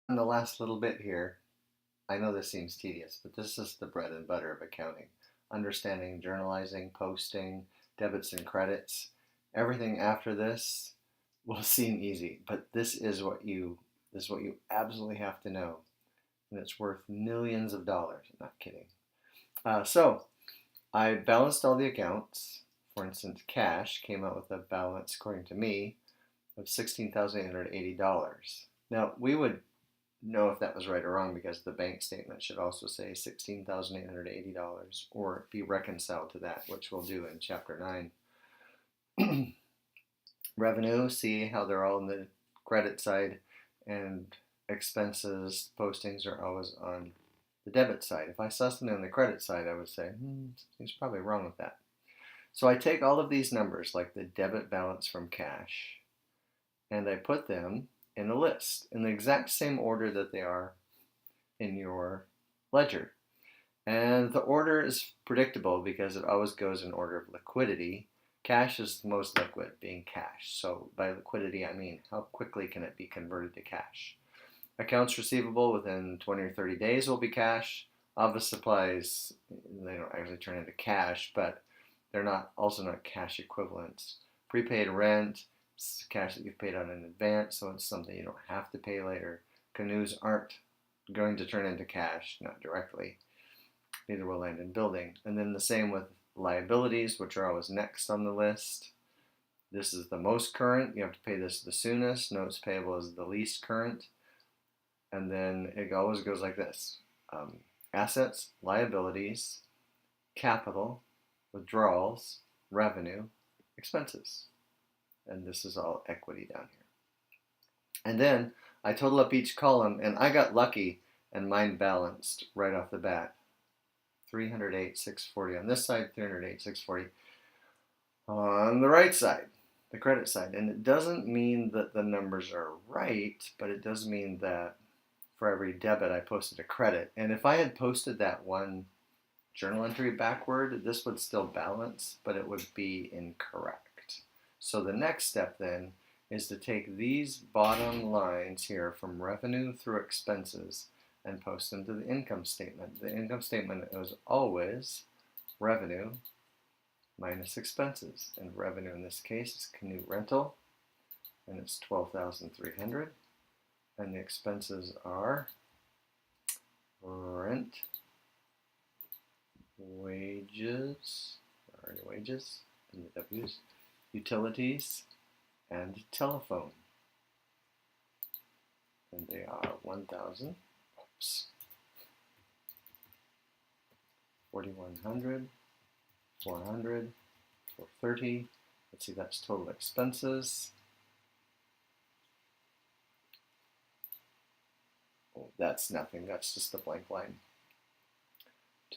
In the last little bit here, I know this seems tedious, but this is the bread and butter of accounting. Understanding journalizing, posting, debits and credits. Everything after this will seem easy, but this is what you absolutely have to know, and it's worth millions of dollars. I'm not kidding. So I balanced all the accounts. For instance, cash came out with a balance, according to me, of $16,880. Now we would know if that was right or wrong because the bank statement should also say $16,880 or be reconciled to that, which we'll do in chapter 9. Revenue, see how they're all on the credit side, and expenses, postings are always on the debit side. If I saw something on the credit side, I would say, something's probably wrong with that. So I take all of these numbers, like the debit balance from cash, and I put them in a list in the exact same order that they are in your ledger. And the order is predictable because it always goes in order of liquidity. Cash is the most liquid, being cash. So by liquidity, I mean how quickly can it be converted to cash. Accounts receivable within 20 or 30 days will be cash. Office supplies, they don't actually turn into cash, but they're not cash equivalents. Prepaid rent, it's cash that you've paid out in advance, so it's something you don't have to pay later. Canoes aren't going to turn into cash, not directly. Neither will land in building. And then the same with liabilities, which are always next on the list. This is the most current. You have to pay this the soonest. Notes payable is the least current. And then it always goes like this. Assets, liabilities, capital, withdrawals, revenue, expenses. And this is all equity down here. And then I total up each column, and I got lucky, and mine balanced right off the bat. 308,640 on this side, 308,640 on the right side, the credit side. And it doesn't mean that the numbers are right, but it does mean that for every debit I posted a credit. And if I had posted that one journal entry backward, this would still balance, but it would be incorrect. So the next step then is to take these bottom lines here from revenue through expenses and post them to the income statement. The income statement is always revenue minus expenses, and revenue in this case is canoe rental, and it's $12,300, and the expenses are rent, wages, and the W's, utilities, and telephone, and they are 1,000. 4,100, 400, 430. Let's see, that's total expenses. Oh, that's nothing, that's just a blank line.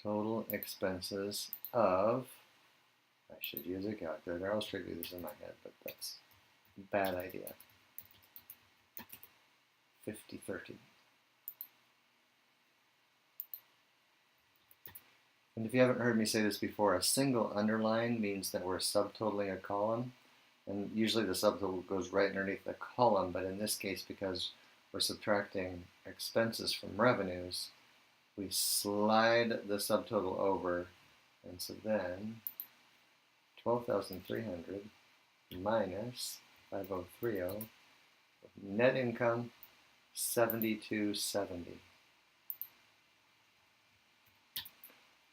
Total expenses of, I should use a calculator, I was trying to do this in my head, but that's a bad idea. 5030. And if you haven't heard me say this before, a single underline means that we're subtotaling a column, and usually the subtotal goes right underneath the column, but in this case, because we're subtracting expenses from revenues, we slide the subtotal over, and so then 12,300 minus 5030, net income 7270.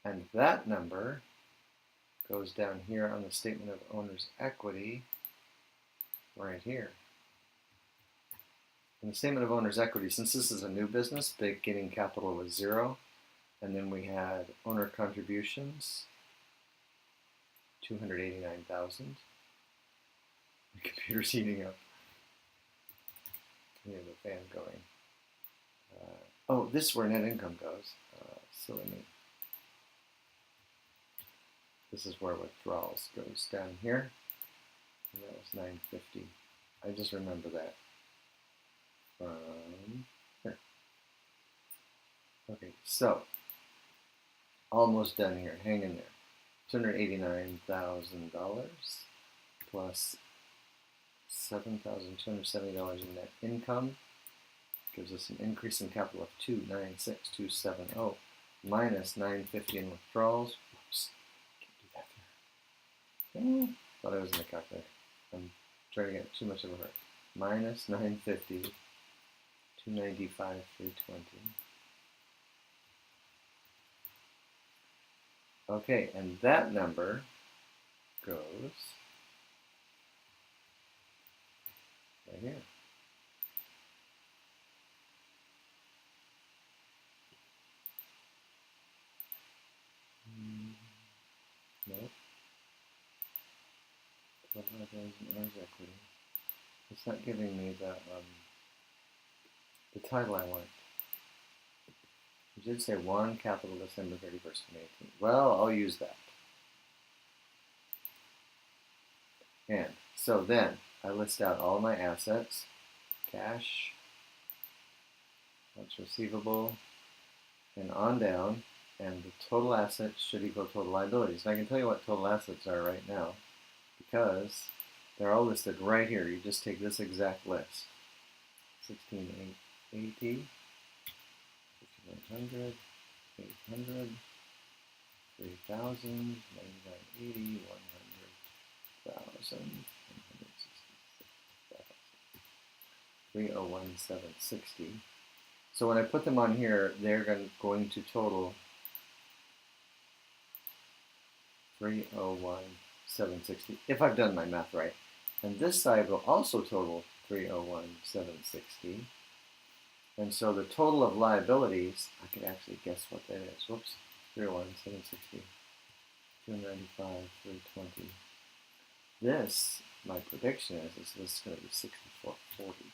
And that number goes down here on the statement of owner's equity, right here. In the statement of owner's equity, since this is a new business, beginning capital was 0, and then we had owner contributions, 289,000. The computer's heating up. We have the fan going. Oh, this is where net income goes. Silly me. This is where withdrawals goes down here, and that was 950. I just remember that from here. Okay, so almost done here. Hang in there. $289,000 plus $7,270 in net income gives us an increase in capital of 296,270 minus 950 in withdrawals. Whoops, can't do that there. Thought I was in the calculator. I'm trying to get too much of a hurry. Minus 950, 295, 320. Okay, and that number goes right here. Nope. Earnings equity. It's not giving me the title I want. It should say 1 capital December 31st, 2018. Well, I'll use that. And so then I list out all my assets, cash, accounts receivable, and on down, and the total assets should equal total liabilities. And I can tell you what total assets are right now because they're all listed right here. You just take this exact list. 16,880, 5,900, 800, 3,000, 9980, 100,000, 301,760. So when I put them on here, they're going to total 301,760 if I've done my math right. And this side will also total 301,760. And so the total of liabilities, I could actually guess what that is. Whoops, 301,760, 295, 320. This, my prediction is this is going to be 6440.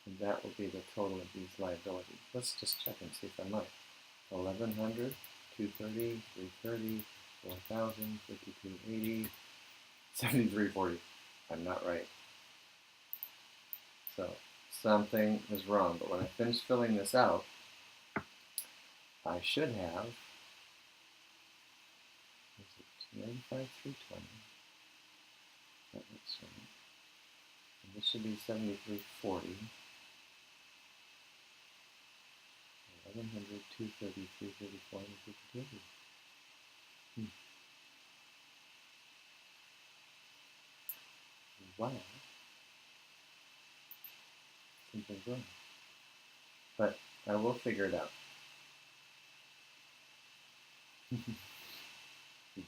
And that will be the total of these liabilities. Let's just check and see if I'm right. 1,100, 230, 330, 4,000, 5,280, 7,340. I'm not right. So something is wrong. But when I finish filling this out, I should have 295, 320. That looks right. And this should be 7,340. 1,100, 230, 330, 450. Wow. Something's wrong. But I will figure it out.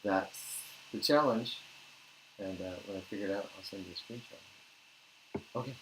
That's the challenge. And when I figure it out, I'll send you a screenshot. Okay.